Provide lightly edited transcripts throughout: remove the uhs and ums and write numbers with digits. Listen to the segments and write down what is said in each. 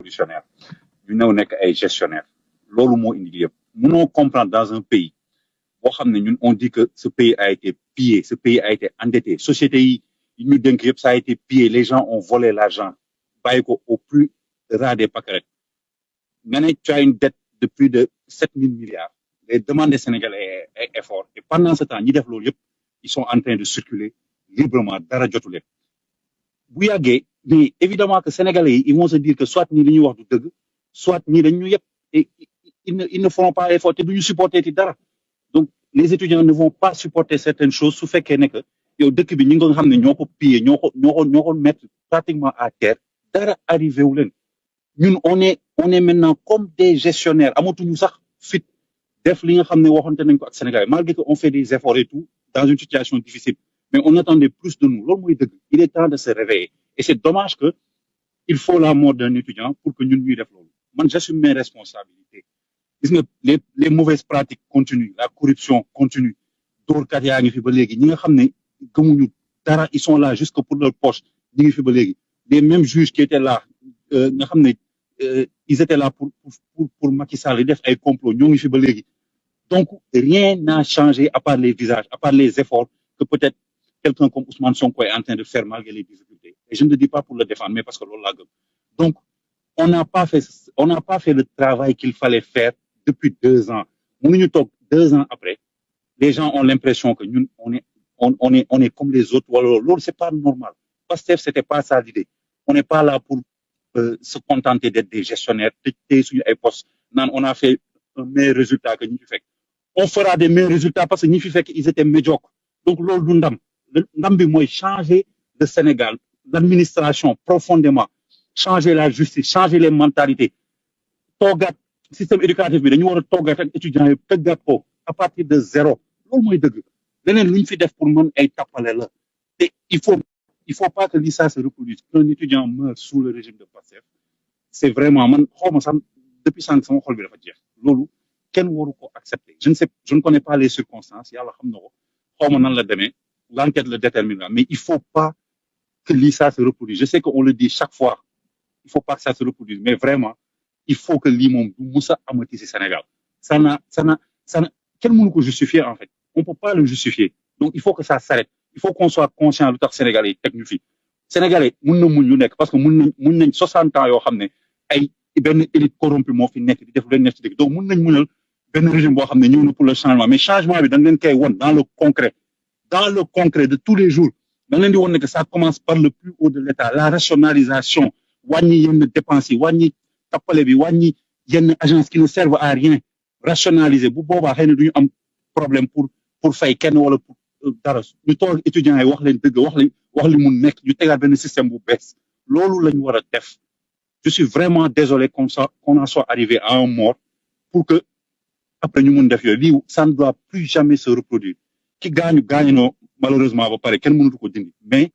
révolutionnaires ñu ñëw nekk ay gestionnaires loolu moo indi yëpp mënoo comprendre dans un pays boo xam ne ñun on dit que ce pays a été pillé ce pays a été endetté société yi ñu dénk yëpp ça a été pillé les gens ont volé l'argent bàyyi ko au plus ras des pâquerettes nga ne tu as une dette de plus de 7 000 milliards les demandes des Sénégalais est fort et pendant ce temps ñi def loolu yëpp ils sont en train de circuler librement dara jotu leen bu yàggee mais évidemment que Sénégalais yi ils vont se dire que soit ñii li ñuy wax du dëgg soit ñii dañ ñu yëpp et ils ne feront pas effort te duñu supporter ci dara donc les étudiants ne vont pas supporter certaines choses su fekkee ne que yow dëkk bi ñi nga xam ne ñoo ko pillé ñoo ko mettre pratiquement à terre dara arrivé wu leen ñun on est maintenant comme des gestionnaires amatuñu sax fit def li nga xam ne waxante nañ ko ak Sénégal malgré que on fait des efforts et tout dans une situation difficile mais on attendait plus de nous loolu mooy dëgg il est temps de se réveiller et c'est dommage que il faut la mort d'un étudiant pour que ñun ñuy def loolu man j'assume mes responsabilités gis nga les mauvaises pratiques continuent la corruption continue dóorkat yaa ngi fi ba léegi ñi nga xam ne gëmuñu dara ils sont là jusque pour leur poche ñi ngi fi ba léegi les mêmes juges qui étaient là nga xam ne ils étaient là pour Macky Sall def ay complot ñoo ngi fi ba léegi donc rien n'a changé à part les visages à part les efforts que peut-être quelqu'un comme Ousmane Sonko est en train de faire malgré les difficultés et je ne le dis pas pour le défendre mais parce que loolu laa gëm donc on n'a pas fait le travail qu'il fallait faire depuis 2 ans mënuñu toog 2 ans après les gens ont l'impression que ñun on est comme les autres wala loolu c'est pas normal Pastef c'était pas ça l'idée on n'est pas là pour se contenter d'être des gestionnaires tey suñu ay postes naan on a fait un meilleur résultat que ñi fi fekk on fera des meilleurs résultats parce que ñi fi fekk ils étaient médiocres donc loolu du ndam bi mooy changer le Sénégal l'administration profondément changer la justice changer les mentalités toogaat système éducatif bi dañu war a toogaat ak étudiants yi tëggaat ko à partir de 0 loolu mooy dëgg leneen lu ñu fi def pour mën ay tappale la te il faut pas que ça se reproduise qu'un étudiant meurt sous le régime de Pastef c'est vraiment man xawma sax depuis sànq sama xol bi dafa jeex loolu kenn waru ko accepter je ne connais pas les circonstances yàlla xam na ko xawma nan la demee l'enquête le déterminera mais il faut pas que ça se reproduise je sais qu'on le dit chaque fois il faut pas que ça se reproduise mais vraiment il faut que lii moom du musa amati ci Sénégal ça n'a kenn mënu ko justifier en fait on peut pas le justifier donc il faut que ça s'arrête il faut qu'on soit conscient lu tax Sénégalais yi teg ñu fi Sénégalais mun na muñ lu nekk parce que mun nañ 60 ans yoo xam ne ay benn élite corrompue moo fi nekk di def leen nekk ci dëkk donc mun nañ munal benn régime boo xam ne ñëw na pour le changement mais changement bi da nga leen koy won dans le concret de tous les jours da nga leen di won ne que ça commence par le plus haut de l'État la rationalisation wàññi yenn dépenses yi wàññi tappale bi wàññi yenn agences qui ne servent à rien rationaliser bu boobaa xëy na du ñu am problème pour fay kenn wala pour dara ñu toog étudiants yi wax leen dëgg wax li mun nekk ñu tegaat benn système bu bees loolu lañ war a def je suis vraiment désolé qu'on en soit arrivé à un mort pour que après ñu mun def yooyu lii ça ne doit plus jamais se reproduire ki gaañu malheureusement ba pare kenn mënatu ko dindi mais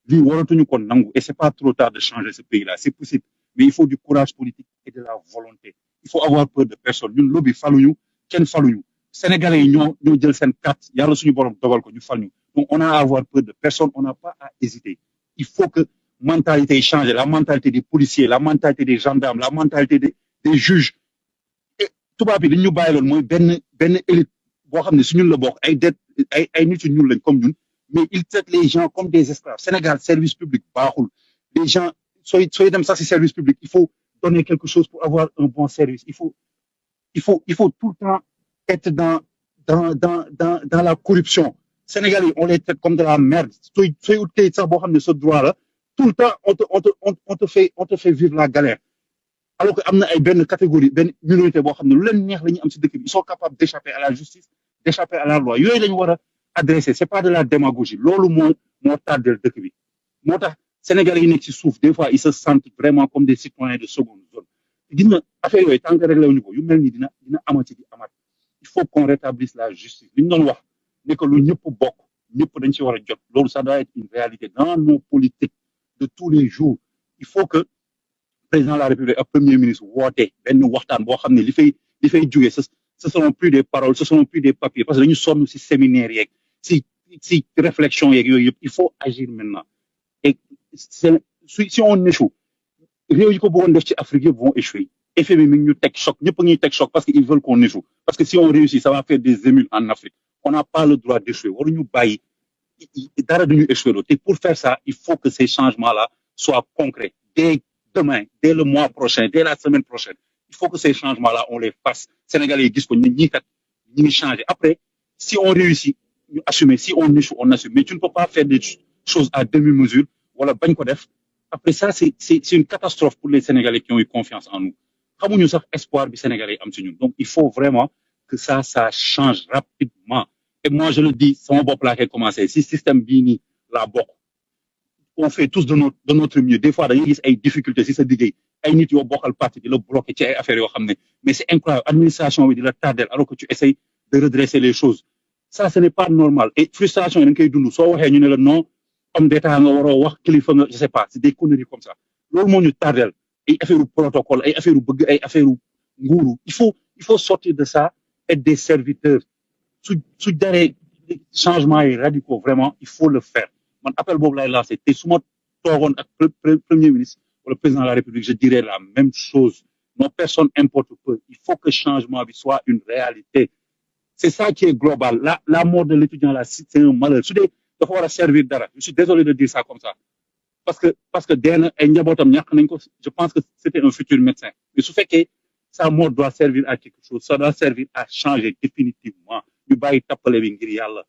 lii waratuñu ko nangu et c'est pas trop tard de changer ce pays là c'est possible mais il faut du courage politique et de la volonté il faut avoir peur de personne ñun lobby faluñu kenn faluñu Sénégalais yi ñoo jël seen carte yàlla suñu borom dogal ko ñu fal ñu donc on a à avoir peur de personne on n'a pas à hésiter il faut que mentalité yi change la mentalité des policiers la mentalité des gendarmes la mentalité des juges et tubaab bi dañ ñu bàyyi loon mooy benn élite boo xam ne su ñun la bokk ay nit yu ñuul lañ comme ñun mais ils traitent les gens comme des esclaves Sénégal service public baaxul les gens sooy dem sax ci service public il faut donner quelque chose pour avoir un bon service il faut tout le temps être dans la corruption Sénégalais on les traite comme de la merde sooy ut kayit sax boo xam ne ce droit là tout le temps on te fait vivre la galère alors que am na ay benn catégorie benn minorité boo xam ne lu leen neex la ñu am ci dëkk bi ils sont capables d'échapper à la justice d'échapper à la loi yooyu la ñu war a adresser c'est pas de la démagogie loolu moo tardel dëkk bi moo tax Sénégalais yi nekk ci suuf des fois ils se sentent vraiment comme des citoyens de seconde zone gis nga affaire yooyu tant que réglé wuñu ko yu mel ni dina amati di amat il faut qu'on rétablisse la justice li ñu doon wax ne que lu ñëpp bokk ñëpp dañ ci war a jot loolu ça doit être une réalité dans nos politiques de tous les jours il faut que président de la République ak premier ministre woote benn waxtaan boo xam ne li fay jógee ce seront plus des paroles ce seront plus des papiers parce que dañu sonn ci séminaire yeeg ci réflexion yeeg yooyu yëpp il faut agir maintenant et si on échoue réew yi ko bëggoon def ci Afrique yëpp vont échouer. FMI mi ngi ñu teg choc ñëpp a ngi teg choc parce qu'ils veulent qu'on échoue parce que si on réussit ça va faire des émules en Afrique on n'a pas le droit d'échouer waruñu bàyyi dara duñu échouer loolu te pour faire ça il faut que ces changements là soient concrets dès demain dès le mois prochain dès la semaine prochaine il faut que ces changements là on les fasse Sénégalais yi gis ko ñi kat ñi ngi changer après si on réussit ñu assumer si on échoue on assume mais tu ne peux pas faire des choses à demi-mesure wala bañ ko def après ça c'est une catastrophe pour les Sénégalais qui ont eu confiance en nous xamuñu sax espoir bi Sénégalais yi am ci ñun donc il faut vraiment que ça change rapidement et moi je le dis sama bopp laa koy commencé si système bii nii laa bokk on fait tous de notre mieux des fois dañuy gis ay difficultés si sa liggéey ay nit yoo bokkal parti di la bloqué ci ay affaires yoo xam ne mais c'est incroyable administration bi di la tardel alors que tu essayes de redresser les choses ça ce n'est pas normal et frustration yi da nga koy dund soo waxee ñu ne la non homme d'état nga waroo wax kilifa nga je sais pas c'est des conneries comme ça loolu moo ñu tardel ay affaire protocole ay affaire bëgg ay affaire nguuru il faut sortir de ça être des serviteurs su daree changements yi radicaux vraiment il faut le faire man appel boobu lay lancé te su ma toogoon ak premier ministre ou le président de la République je dirais la même chose nos personnes importent peu il faut que changement bi soit une réalité c'est ça qui est global la mort de l'étudiant là c'est un malheur su dee dafa war a servir dara je suis désolé de dire ça comme ça parce que dee na ay njabootam ñàkk nañ ko je pense que c'était un futur médecin mais su fekkee sa mort doit servir à quelque chose ça doit servir à changer définitivement ñu bàyyi tappale bi ngir yàlla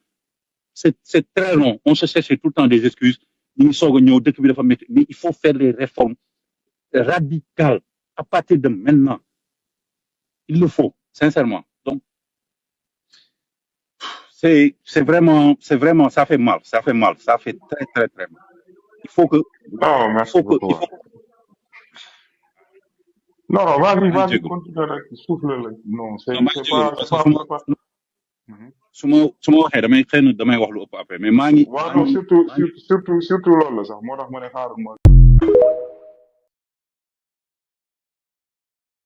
c'est très long on se cherche tout le temps des excuses ñu ngi soog a ñëw dëkk bi dafa métti mais il faut faire des réformes radicales à partir de maintenant il le faut sincèrement donc c'est vraiment ça fait mal ça fait très très très mal il faut que Non, merci beaucoup. Non, vas-y, continue rek souffle la. Non, c'est pas. su ma waxee damay xëy na damay wax lu ëpp après mais maa ngi. waaw non surtout loolu la sax moo tax ma ne xaaral ma